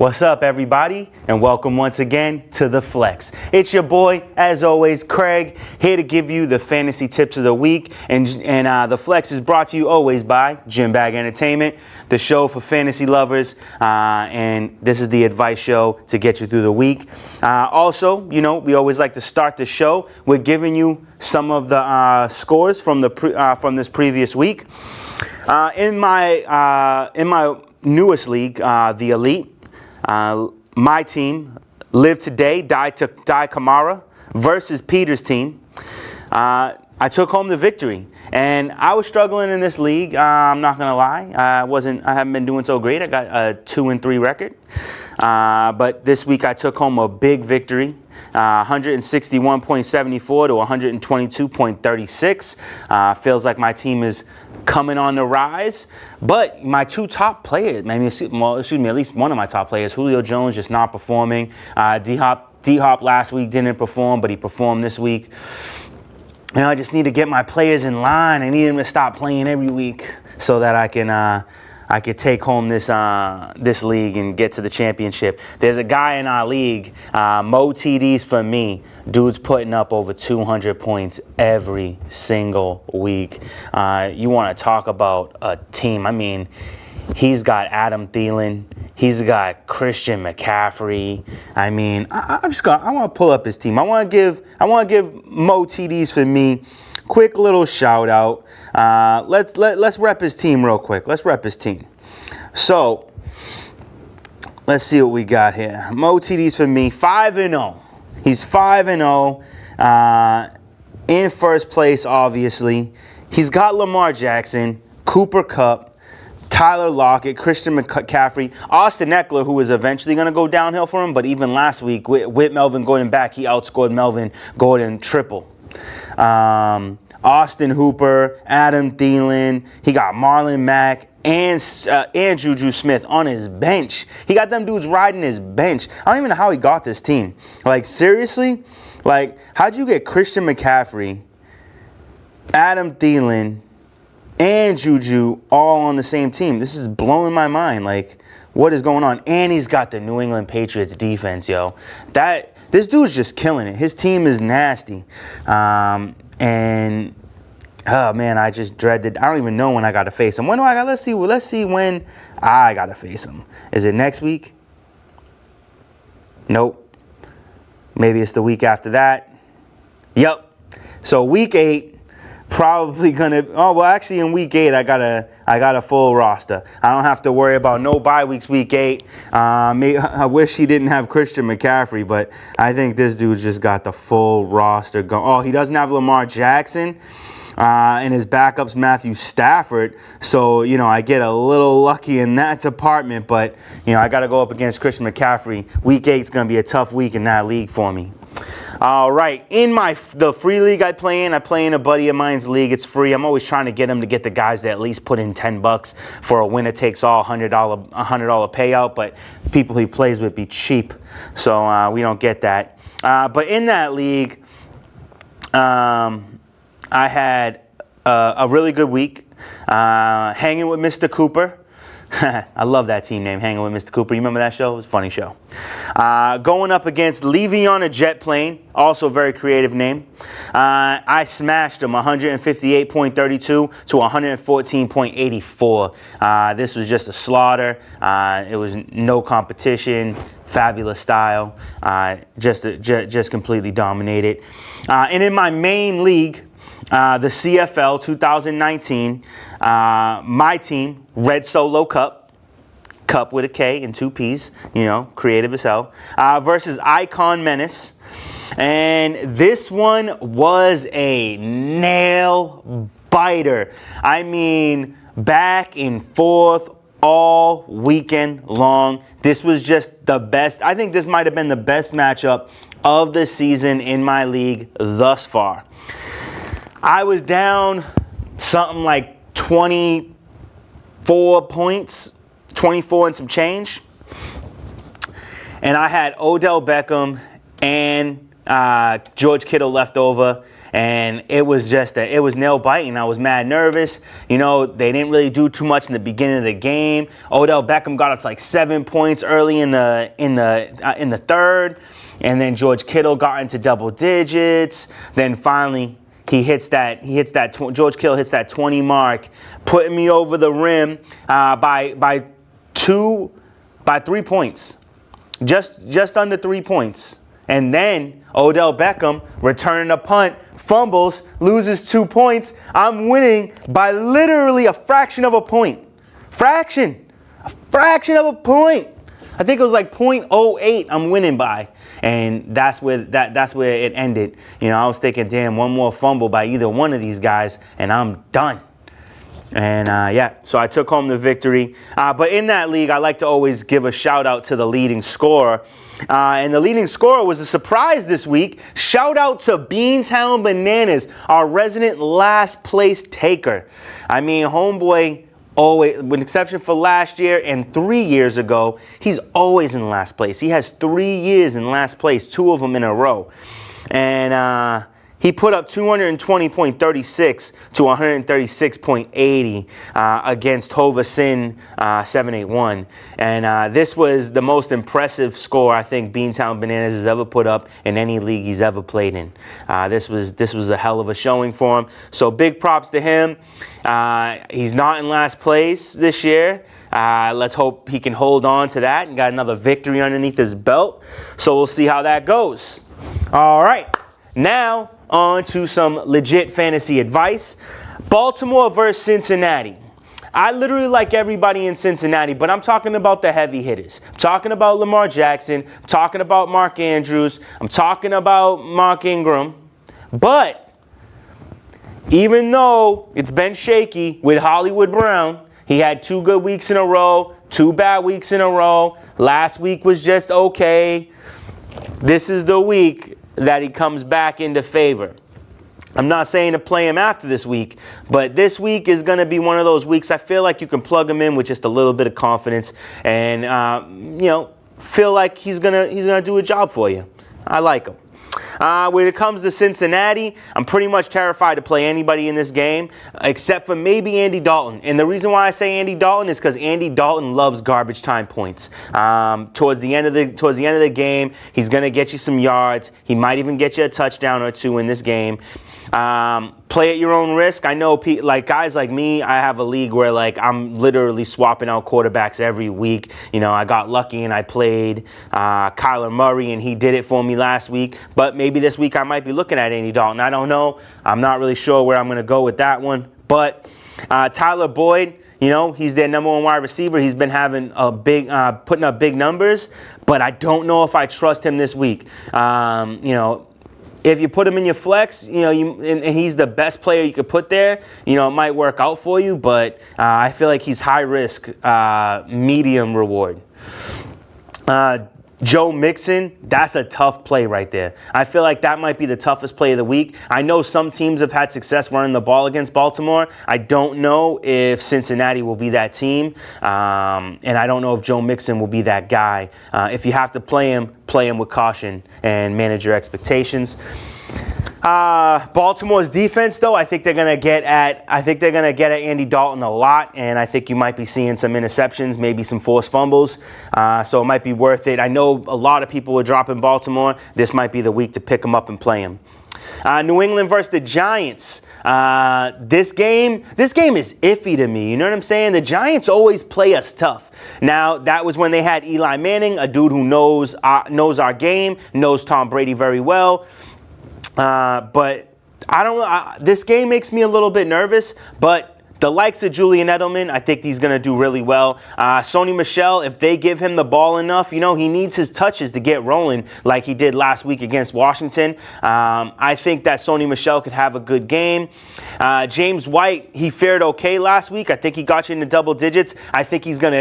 What's up, everybody, and welcome once again to The Flex. It's your boy, as always, Craig, here to give you the fantasy tips of the week. And The Flex is brought to you always by Gym Bag Entertainment, the show for fantasy lovers, and this is the advice show to get you through the week. Also, we always like to start the show with giving you some of the scores from this previous week. In my newest league, the Elite, my team, Live Today, Die Kamara, versus Peter's team. I took home the victory, and I was struggling in this league. I'm not gonna lie, I haven't been doing so great. I got a 2-3 record, but this week I took home a big victory. 161.74 to 122.36. Feels like my team is coming on the rise, but my two top players, at least one of my top players, Julio Jones, just not performing. D-Hop last week didn't perform, but he performed this week. I just need to get my players in line. I need them to stop playing every week so that I could take home this league and get to the championship. There's a guy in our league, Mo TDs for me. Dude's putting up over 200 points every single week. You want to talk about a team? I mean, he's got Adam Thielen. He's got Christian McCaffrey. I mean, I want to pull up his team. I want to give Mo TDs for me quick little shout out. Let's rep his team real quick. Let's rep his team. So let's see what we got here. Mo TDs for me, 5-0. He's 5-0. In first place, obviously. He's got Lamar Jackson, Cooper Kupp, Tyler Lockett, Christian McCaffrey, Austin Eckler, who was eventually going to go downhill for him, but even last week with Melvin Gordon back, he outscored Melvin Gordon triple. Austin Hooper, Adam Thielen, he got Marlon Mack and Juju Smith on his bench. He got them dudes riding his bench. I don't even know how he got this team. Like, seriously? Like, how'd you get Christian McCaffrey, Adam Thielen, and Juju all on the same team? This is blowing my mind. Like, what is going on? And he's got the New England Patriots defense, yo. This dude's just killing it. His team is nasty. And oh man, I just dreaded. I don't even know when I got to face him. When do I got? Let's see when I got to face him. Is it next week? Nope. Maybe it's the week after that. Yep. So week 8. Probably gonna. Oh well, actually, in week 8, I got a full roster. I don't have to worry about no bye weeks. Week 8. I wish he didn't have Christian McCaffrey, but I think this dude just got the full roster going. Oh, he doesn't have Lamar Jackson, and his backup's Matthew Stafford. So I get a little lucky in that department. But I got to go up against Christian McCaffrey. Week 8 is gonna be a tough week in that league for me. All right, in the free league I play in a buddy of mine's league. It's free. I'm always trying to get him to get the guys that at least put in $10 for a winner-takes-all $100 payout, but the people he plays with be cheap, so we don't get that. But in that league, I had a really good week hanging with Mr. Cooper. I love that team name, Hanging with Mr. Cooper. You remember that show? It was a funny show. Going up against Levy on a Jet Plane, also a very creative name. I smashed him 158.32 to 114.84. This was just a slaughter. It was no competition. Fabulous style. Just completely dominated. And in my main league, the CFL 2019, my team, Red Solo Cup with a K and 2 P's, creative as hell, versus Icon Menace. And this one was a nail biter. I mean, back and forth all weekend long. This was just the best. I think this might have been the best matchup of the season in my league thus far. I was down something like 24 points, 24 and some change. And I had Odell Beckham and George Kittle left over. And it was it was nail biting. I was mad nervous. You know, they didn't really do too much in the beginning of the game. Odell Beckham got up to like 7 points early in the third, and then George Kittle got into double digits. Then finally, George Kittle hits that 20 mark, putting me over the rim by 3 points, just under 3 points. And then Odell Beckham returning a punt, fumbles, loses 2 points. I'm winning by literally a fraction of a point. A fraction of a point. I think it was like 0.08 I'm winning by. And that's where it ended. You know, I was thinking, damn, one more fumble by either one of these guys, and I'm done. And so I took home the victory. But in that league, I like to always give a shout out to the leading scorer. And the leading scorer was a surprise this week. Shout out to Beantown Bananas, our resident last place taker. I mean, homeboy, always, with exception for last year and 3 years ago, he's always in last place. He has 3 years in last place, 2 of them in a row. And he put up 220.36 to 136.80 against Hova Sin 781. And this was the most impressive score I think Beantown Bananas has ever put up in any league he's ever played in. This was a hell of a showing for him. So big props to him. He's not in last place this year. Let's hope he can hold on to that and got another victory underneath his belt. So we'll see how that goes. All right. Now, on to some legit fantasy advice. Baltimore versus Cincinnati. I literally like everybody in Cincinnati, but I'm talking about the heavy hitters. I'm talking about Lamar Jackson. I'm talking about Mark Andrews. I'm talking about Mark Ingram. But even though it's been shaky with Hollywood Brown, he had 2 good weeks in a row, 2 bad weeks in a row. Last week was just okay. This is the week that he comes back into favor. I'm not saying to play him after this week, but this week is going to be one of those weeks I feel like you can plug him in with just a little bit of confidence and, feel like he's gonna do a job for you. I like him. When it comes to Cincinnati, I'm pretty much terrified to play anybody in this game except for maybe Andy Dalton. And the reason why I say Andy Dalton is because Andy Dalton loves garbage time points. Towards the end of the game, he's going to get you some yards. He might even get you a touchdown or 2 in this game. Play at your own risk. I know, like guys like me, I have a league where like I'm literally swapping out quarterbacks every week. You know, I got lucky and I played Kyler Murray and he did it for me last week. But maybe this week I might be looking at Andy Dalton. I don't know. I'm not really sure where I'm going to go with that one. But Tyler Boyd, you know, he's their number 1 wide receiver. He's been having a big, putting up big numbers. But I don't know if I trust him this week. If you put him in your flex, and he's the best player you could put there, it might work out for you, but I feel like he's high risk, medium reward. Joe Mixon, that's a tough play right there. I feel like that might be the toughest play of the week. I know some teams have had success running the ball against Baltimore. I don't know if Cincinnati will be that team, and I don't know if Joe Mixon will be that guy. If you have to play him with caution and manage your expectations. Baltimore's defense, though, I think they're gonna get at Andy Dalton a lot, and I think you might be seeing some interceptions, maybe some forced fumbles. So it might be worth it. I know a lot of people are dropping Baltimore. This might be the week to pick them up and play them. New England versus the Giants. This game is iffy to me. You know what I'm saying? The Giants always play us tough. Now, that was when they had Eli Manning, a dude who knows our game, knows Tom Brady very well. But I don't know. This game makes me a little bit nervous, but the likes of Julian Edelman, I think he's going to do really well. Sony Michel, if they give him the ball enough, he needs his touches to get rolling like he did last week against Washington. I think that Sony Michel could have a good game. James White, he fared okay last week. I think he got you into double digits. I think he's gonna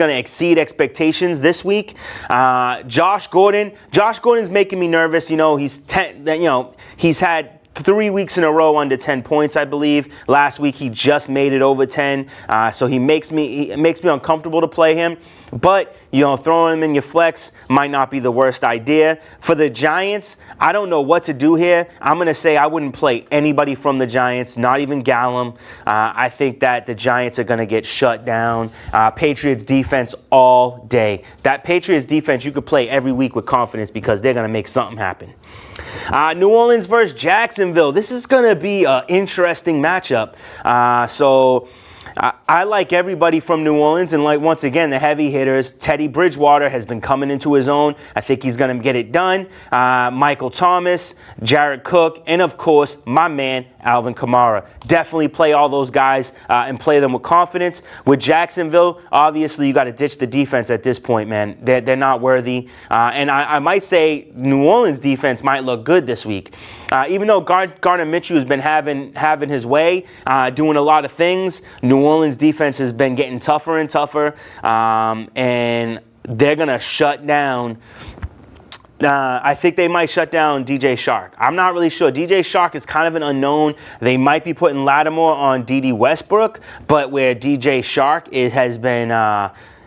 exceed expectations this week. Josh Gordon's making me nervous. He's had 3 weeks in a row under 10 points, I believe. Last week he just made it over 10, so it makes me uncomfortable to play him. But, throwing him in your flex might not be the worst idea. For the Giants, I don't know what to do here. I'm going to say I wouldn't play anybody from the Giants, not even Gallum. I think that the Giants are going to get shut down. Patriots defense all day. That Patriots defense you could play every week with confidence because they're going to make something happen. New Orleans versus Jacksonville. This is going to be an interesting matchup. I like everybody from New Orleans, and once again, the heavy hitters. Teddy Bridgewater has been coming into his own. I think he's going to get it done. Michael Thomas, Jared Cook, and of course, my man, Alvin Kamara. Definitely play all those guys and play them with confidence. With Jacksonville, obviously, you got to ditch the defense at this point, man. They're not worthy. And I might say New Orleans defense might look good this week. Even though Gardner Minshew has been having his way, doing a lot of things, New Orleans defense has been getting tougher and tougher, and they're going to shut down. I think they might shut down DJ Chark. I'm not really sure. DJ Chark is kind of an unknown. They might be putting Lattimore on D.D. Westbrook, but where DJ Chark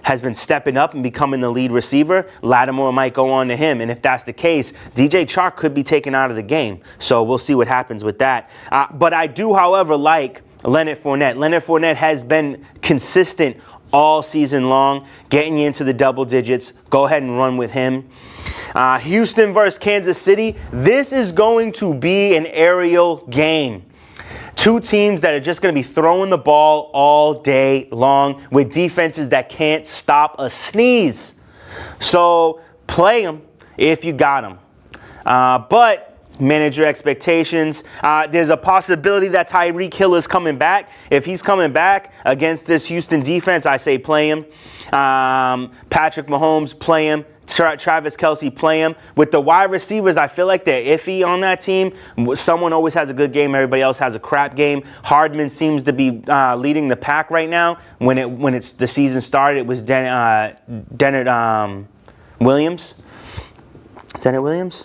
has been stepping up and becoming the lead receiver, Lattimore might go on to him. And if that's the case, DJ Chark could be taken out of the game. So we'll see what happens with that. But I do, however, like Leonard Fournette. Leonard Fournette has been consistent all season long, getting you into the double digits. Go ahead and run with him. Houston versus Kansas City. This is going to be an aerial game. Two teams that are just going to be throwing the ball all day long with defenses that can't stop a sneeze. So play them if you got them. But manage your expectations. There's a possibility that Tyreek Hill is coming back. If he's coming back against this Houston defense, I say play him. Patrick Mahomes, play him. Travis Kelce, play him. With the wide receivers, I feel like they're iffy on that team. Someone always has a good game. Everybody else has a crap game. Hardman seems to be leading the pack right now. When the season started, it was Dennett Williams. Dennett Williams?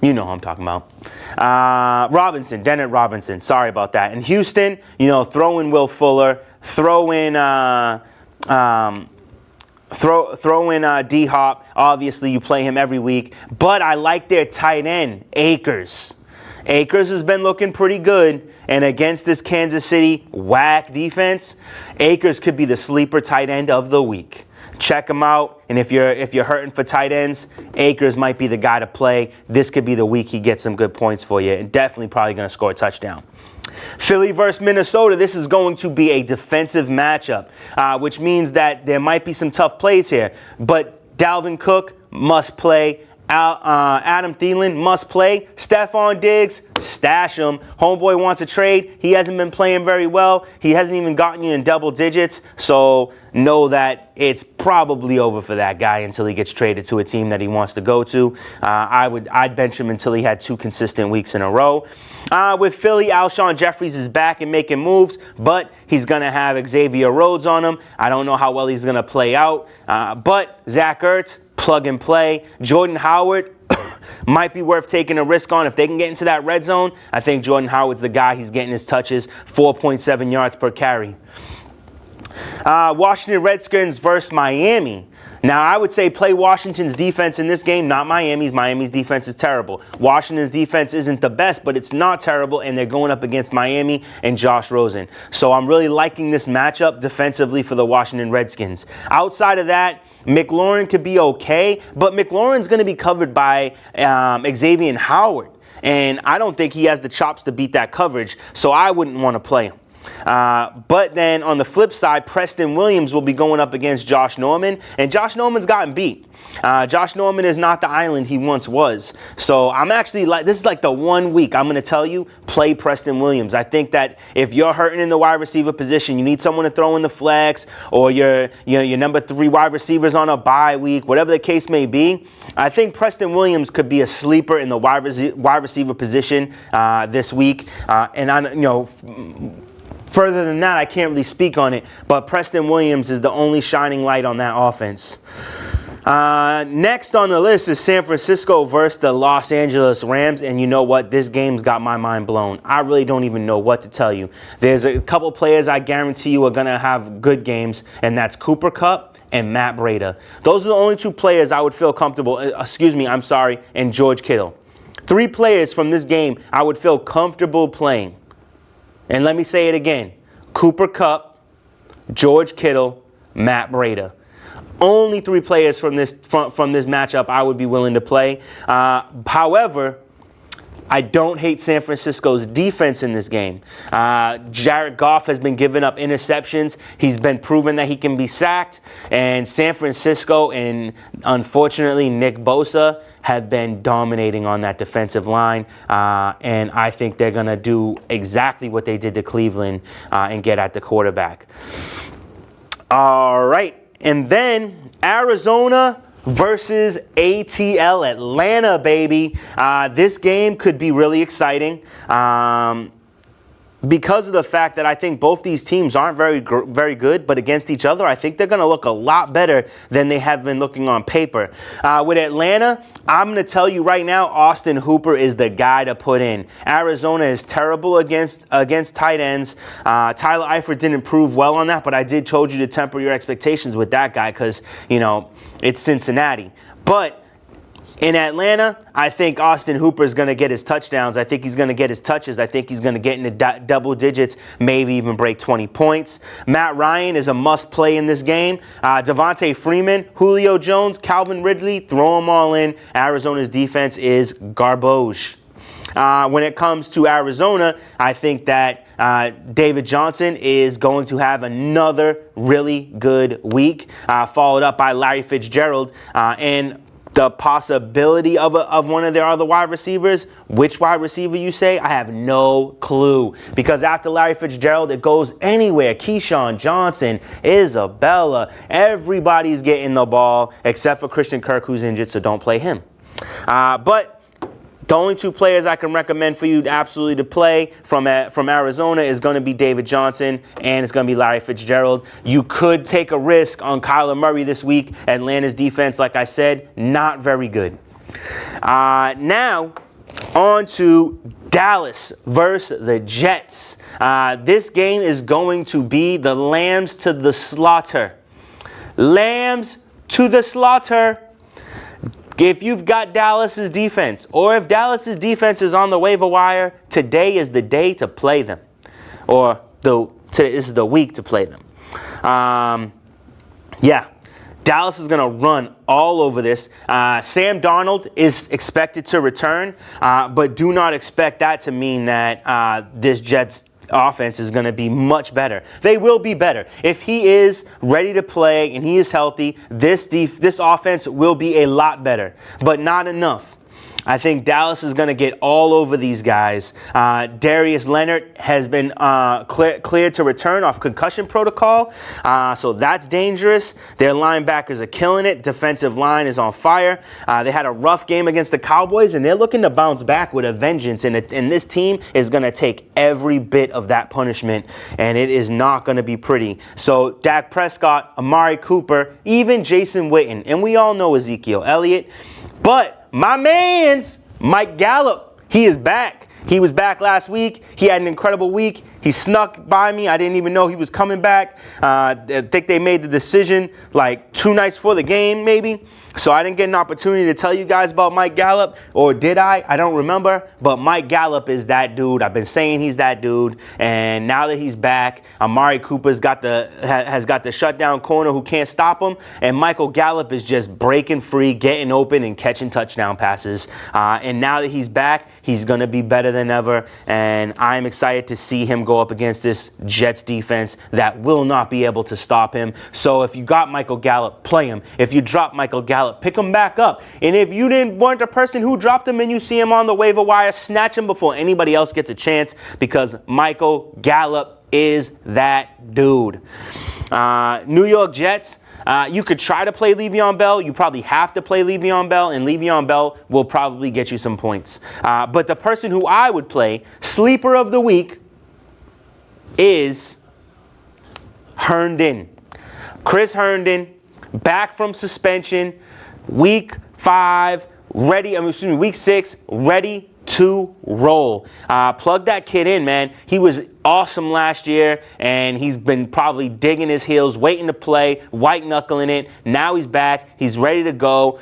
You know who I'm talking about. Dennett Robinson. Sorry about that. And Houston, throw in Will Fuller. Throw in D-Hop. Obviously, you play him every week. But I like their tight end, Akers. Akers has been looking pretty good. And against this Kansas City whack defense, Akers could be the sleeper tight end of the week. Check him out. And if you're hurting for tight ends, Akers might be the guy to play. This could be the week he gets some good points for you. And definitely probably going to score a touchdown. Philly versus Minnesota. This is going to be a defensive matchup, which means that there might be some tough plays here. But Dalvin Cook must play. Adam Thielen must play. Stephon Diggs, stash him. Homeboy wants a trade. He hasn't been playing very well. He hasn't even gotten you in double digits. So know that it's probably over for that guy until he gets traded to a team that he wants to go to. I'd bench him until he had 2 consistent weeks in a row. With Philly, Alshon Jeffries is back and making moves, but he's going to have Xavier Rhodes on him. I don't know how well he's going to play out. But Zach Ertz, plug and play. Jordan Howard might be worth taking a risk on. If they can get into that red zone, I think Jordan Howard's the guy. He's getting his touches, 4.7 yards per carry. Washington Redskins versus Miami. Now, I would say play Washington's defense in this game, not Miami's. Miami's defense is terrible. Washington's defense isn't the best, but it's not terrible, and they're going up against Miami and Josh Rosen. So I'm really liking this matchup defensively for the Washington Redskins. Outside of that, McLaurin could be okay, but McLaurin's going to be covered by Xavier Howard, and I don't think he has the chops to beat that coverage, so I wouldn't want to play him. But then on the flip side, Preston Williams will be going up against Josh Norman, and Josh Norman's gotten beat. Josh Norman is not the island he once was. So I'm actually this is like the 1 week I'm going to tell you, play Preston Williams. I think that if you're hurting in the wide receiver position, you need someone to throw in the flex, or your number 3 wide receivers on a bye week, whatever the case may be. I think Preston Williams could be a sleeper in the wide receiver position this week. Further than that, I can't really speak on it, but Preston Williams is the only shining light on that offense. Next on the list is San Francisco versus the Los Angeles Rams, and you know what? This game's got my mind blown. I really don't even know what to tell you. There's a couple players I guarantee you are going to have good games, and that's Cooper Kupp and Matt Breida. Those are the only 2 players I would feel comfortable, and George Kittle. 3 players from this game I would feel comfortable playing. And let me say it again. Cooper Kupp, George Kittle, Matt Breida. Only 3 players from this matchup I would be willing to play. However, I don't hate San Francisco's defense in this game. Jared Goff has been giving up interceptions. He's been proven that he can be sacked. And San Francisco and, unfortunately, Nick Bosa have been dominating on that defensive line. And I think they're going to do exactly what they did to Cleveland and get at the quarterback. All right. And then Arizona versus ATL Atlanta, baby. This game could be really exciting because of the fact that I think both these teams aren't very good, but against each other, I think they're going to look a lot better than they have been looking on paper. With Atlanta, I'm going to tell you right now, Austin Hooper is the guy to put in. Arizona is terrible against tight ends. Tyler Eifert didn't prove well on that, but I did told you to temper your expectations with that guy because, it's Cincinnati. But in Atlanta, I think Austin Hooper is going to get his touchdowns. I think he's going to get his touches. I think he's going to get into double digits, maybe even break 20 points. Matt Ryan is a must-play in this game. Devontae Freeman, Julio Jones, Calvin Ridley, throw them all in. Arizona's defense is garbage. When it comes to Arizona, I think that David Johnson is going to have another really good week, followed up by Larry Fitzgerald. And the possibility of one of their other wide receivers, which wide receiver you say, I have no clue. Because after Larry Fitzgerald, it goes anywhere. Keyshawn Johnson, Isabella, everybody's getting the ball except for Christian Kirk, who's injured, so don't play him. But the only 2 players I can recommend for you absolutely to play from Arizona is going to be David Johnson and it's going to be Larry Fitzgerald. You could take a risk on Kyler Murray this week. Atlanta's defense, like I said, not very good. Now, on to Dallas versus the Jets. This game is going to be the Lambs to the slaughter. Lambs to the slaughter. If you've got Dallas's defense, or if Dallas's defense is on the waiver wire, today is the day to play them. Or this is the week to play them. Dallas is going to run all over this. Sam Darnold is expected to return, but do not expect that to mean that this Jets offense is going to be much better. They will be better. If he is ready to play and he is healthy, this offense will be a lot better, but not enough. I think Dallas is going to get all over these guys. Darius Leonard has been cleared to return off concussion protocol, so that's dangerous. Their linebackers are killing it. Defensive line is on fire. They had a rough game against the Cowboys, and they're looking to bounce back with a vengeance, and this team is going to take every bit of that punishment, and it is not going to be pretty. So Dak Prescott, Amari Cooper, even Jason Witten, and we all know Ezekiel Elliott, but my man's Mike Gallup, he is back. He was back last week. He had an incredible week. He snuck by me. I didn't even know he was coming back. I think they made the decision like 2 nights before the game, maybe. So I didn't get an opportunity to tell you guys about Mike Gallup, or did I? I don't remember. But Mike Gallup is that dude. I've been saying he's that dude. And now that he's back, Amari Cooper's has got the shutdown corner who can't stop him. And Michael Gallup is just breaking free, getting open, and catching touchdown passes. And now that he's back, he's going to be better than ever. And I'm excited to see him go up against this Jets defense that will not be able to stop him. So if you got Michael Gallup, play him. If you drop Michael Gallup, pick him back up. And if you weren't the person who dropped him and you see him on the waiver wire, snatch him before anybody else gets a chance, because Michael Gallup is that dude. New York Jets, you could try to play Le'Veon Bell. You probably have to play Le'Veon Bell, and Le'Veon Bell will probably get you some points. But the person who I would play, sleeper of the week, is Herndon. Chris Herndon, back from suspension, week 6, ready to roll. Plug that kid in, man. He was awesome last year, and he's been probably digging his heels, waiting to play, white knuckling it. Now he's back. He's ready to go.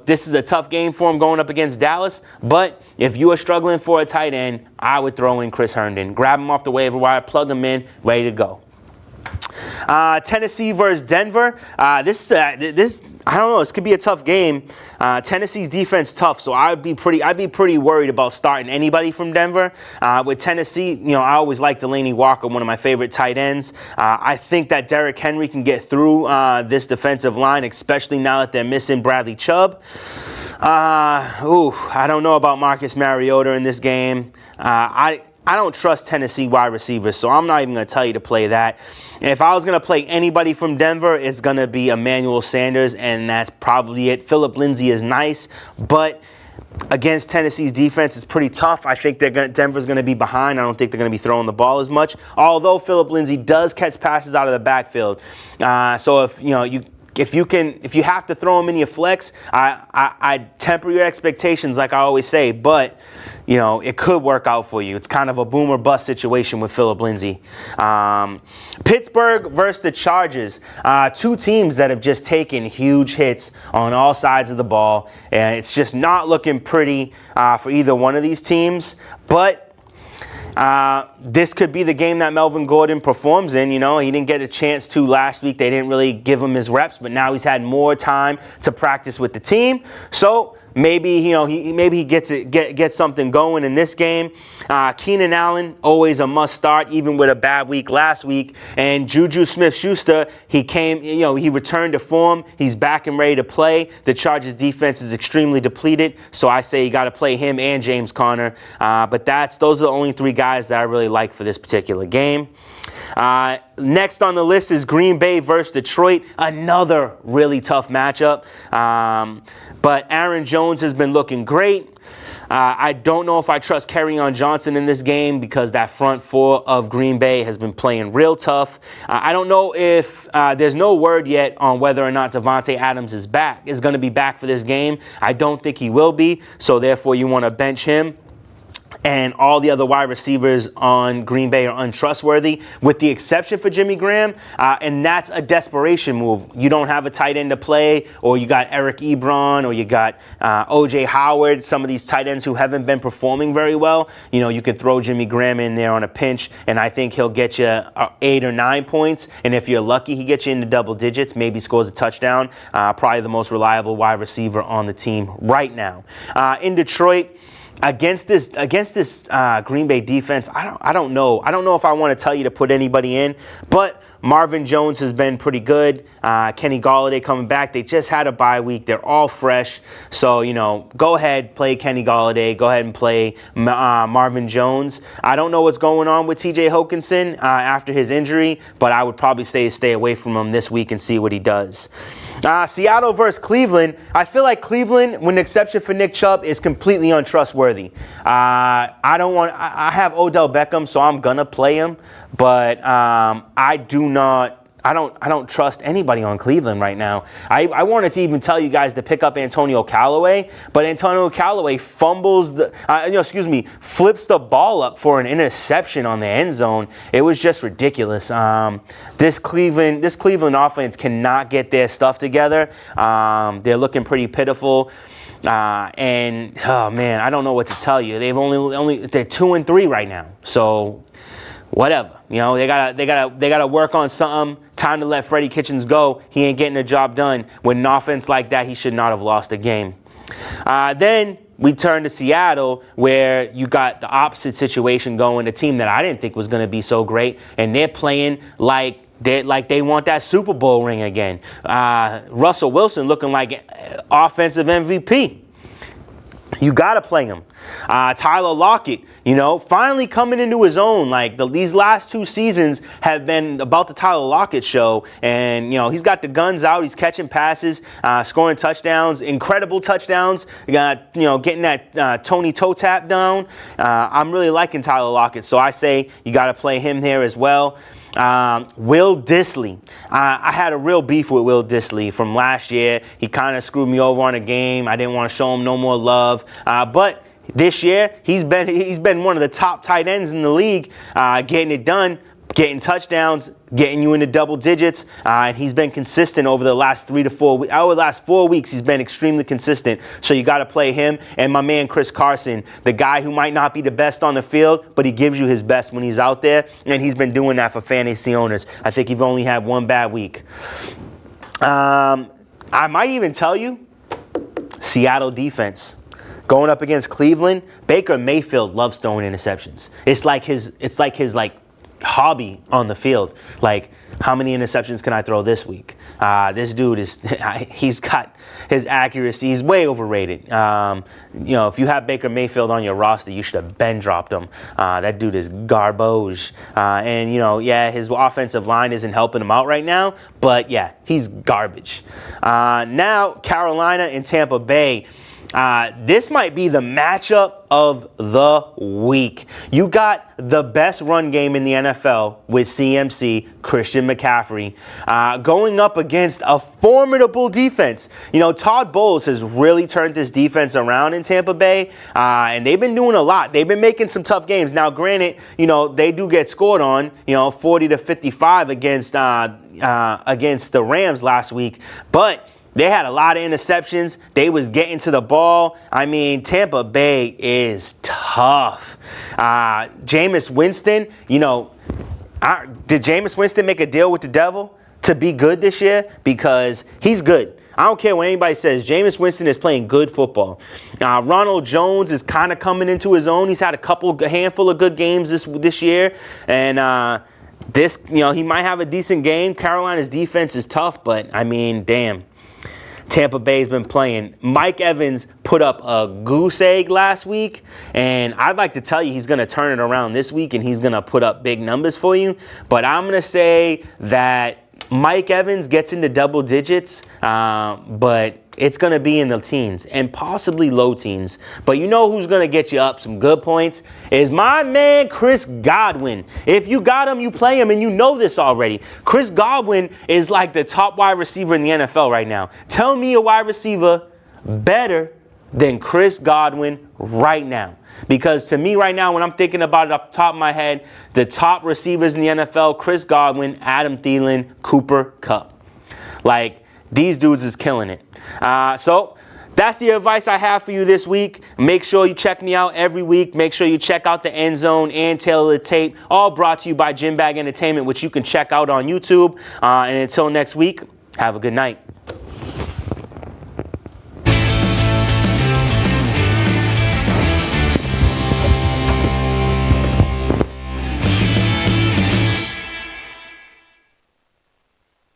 This is a tough game for him going up against Dallas, but if you are struggling for a tight end, I would throw in Chris Herndon. Grab him off the waiver wire, plug him in, ready to go. Tennessee versus Denver. This I don't know. This could be a tough game. Tennessee's defense tough, so I'd be pretty worried about starting anybody from Denver. With Tennessee, I always like Delanie Walker, one of my favorite tight ends. I think that Derrick Henry can get through this defensive line, especially now that they're missing Bradley Chubb. I don't know about Marcus Mariota in this game. I don't trust Tennessee wide receivers, so I'm not even going to tell you to play that. If I was going to play anybody from Denver, it's going to be Emmanuel Sanders, and that's probably it. Phillip Lindsay is nice, but against Tennessee's defense, it's pretty tough. I think Denver's going to be behind. I don't think they're going to be throwing the ball as much, although Phillip Lindsay does catch passes out of the backfield. So if you have to throw him in your flex, I temper your expectations like I always say, but it could work out for you. It's kind of a boom or bust situation with Phillip Lindsay. Pittsburgh versus the Chargers. Two teams that have just taken huge hits on all sides of the ball, and it's just not looking pretty for either one of these teams, but this could be the game that Melvin Gordon performs in. He didn't get a chance to last week. They didn't really give him his reps, but now he's had more time to practice with the team. So maybe he gets something going in this game. Keenan Allen, always a must start, even with a bad week last week. And Juju Smith-Schuster, he returned to form. He's back and ready to play. The Chargers defense is extremely depleted, so I say you got to play him and James Conner. But those are the only three guys that I really like for this particular game. Next on the list is Green Bay versus Detroit. Another really tough matchup. But Aaron Jones has been looking great. I don't know if I trust Kerryon Johnson in this game because that front four of Green Bay has been playing real tough. I don't know if there's no word yet on whether or not Davante Adams is going to be back for this game. I don't think he will be, so therefore you want to bench him. And all the other wide receivers on Green Bay are untrustworthy, with the exception for Jimmy Graham, and that's a desperation move. You don't have a tight end to play, or you got Eric Ebron, or you got O.J. Howard, some of these tight ends who haven't been performing very well. You could throw Jimmy Graham in there on a pinch, and I think he'll get you 8 or 9 points, and if you're lucky, he gets you into double digits, maybe scores a touchdown. Probably the most reliable wide receiver on the team right now. In Detroit, Against this Green Bay defense, I don't know. I don't know if I want to tell you to put anybody in, but Marvin Jones has been pretty good. Kenny Golladay coming back. They just had a bye week. They're all fresh. So, go ahead, play Kenny Golladay. Go ahead and play Marvin Jones. I don't know what's going on with TJ Hockenson after his injury, but I would probably stay away from him this week and see what he does. Seattle versus Cleveland. I feel like Cleveland, with an exception for Nick Chubb, is completely untrustworthy. I have Odell Beckham, so I'm gonna play him, but I don't trust anybody on Cleveland right now. I wanted to even tell you guys to pick up Antonio Callaway, but Antonio Callaway flips the ball up for an interception on the end zone. It was just ridiculous. This Cleveland offense cannot get their stuff together. They're looking pretty pitiful. And oh man, I don't know what to tell you. They're 2-3 right now. So whatever. They gotta work on something. Time to let Freddie Kitchens go. He ain't getting the job done. With an offense like that, he should not have lost the game. Then we turn to Seattle, where you got the opposite situation going. A team that I didn't think was going to be so great, and they're playing like they want that Super Bowl ring again. Russell Wilson looking like offensive MVP. You got to play him. Tyler Lockett, finally coming into his own. These last 2 seasons have been about the Tyler Lockett show. And, he's got the guns out. He's catching passes, scoring touchdowns, incredible touchdowns. Getting that Tony toe tap down. I'm really liking Tyler Lockett. So I say you got to play him here as well. Will Dissly. I had a real beef with Will Dissly from last year. He kind of screwed me over on a game. I didn't want to show him no more love. But this year, he's been one of the top tight ends in the league, getting it done, getting touchdowns, getting you into double digits, and he's been consistent over the last 3 to 4 weeks. Over the last 4 weeks, he's been extremely consistent. So you got to play him and my man Chris Carson, the guy who might not be the best on the field, but he gives you his best when he's out there, and he's been doing that for fantasy owners. I think he's only had one bad week. I might even tell you, Seattle defense. Going up against Cleveland, Baker Mayfield loves throwing interceptions. It's like his hobby on the field. Like, how many interceptions can I throw this week? This dude he's got his accuracy. He's way overrated. If you have Baker Mayfield on your roster, you should have been dropped him. That dude is garbage. His offensive line isn't helping him out right now, but yeah, he's garbage. Now, Carolina and Tampa Bay. This might be the matchup of the week. You got the best run game in the NFL with CMC, Christian McCaffrey, going up against a formidable defense. Todd Bowles has really turned this defense around in Tampa Bay, and they've been doing a lot. They've been making some tough games. Now, granted, they do get scored on, 40-55 against the Rams last week, but they had a lot of interceptions. They was getting to the ball. I mean, Tampa Bay is tough. Jameis Winston, did Jameis Winston make a deal with the devil to be good this year? Because he's good. I don't care what anybody says. Jameis Winston is playing good football. Ronald Jones is kind of coming into his own. He's had a handful of good games this year. And he might have a decent game. Carolina's defense is tough, but I mean, damn. Tampa Bay's been playing. Mike Evans put up a goose egg last week, and I'd like to tell you he's going to turn it around this week, and he's going to put up big numbers for you. But I'm going to say that Mike Evans gets into double digits, but it's going to be in the teens and possibly low teens. But you know who's going to get you up some good points is my man Chris Godwin. If you got him, you play him, and you know this already. Chris Godwin is like the top wide receiver in the NFL right now. Tell me a wide receiver better than Chris Godwin right now. Because to me right now, when I'm thinking about it off the top of my head, the top receivers in the NFL, Chris Godwin, Adam Thielen, Cooper Kupp. Like, these dudes is killing it. So that's the advice I have for you this week. Make sure you check me out every week. Make sure you check out the End Zone and Taylor the Tape, all brought to you by Gym Bag Entertainment, which you can check out on YouTube. And until next week, have a good night.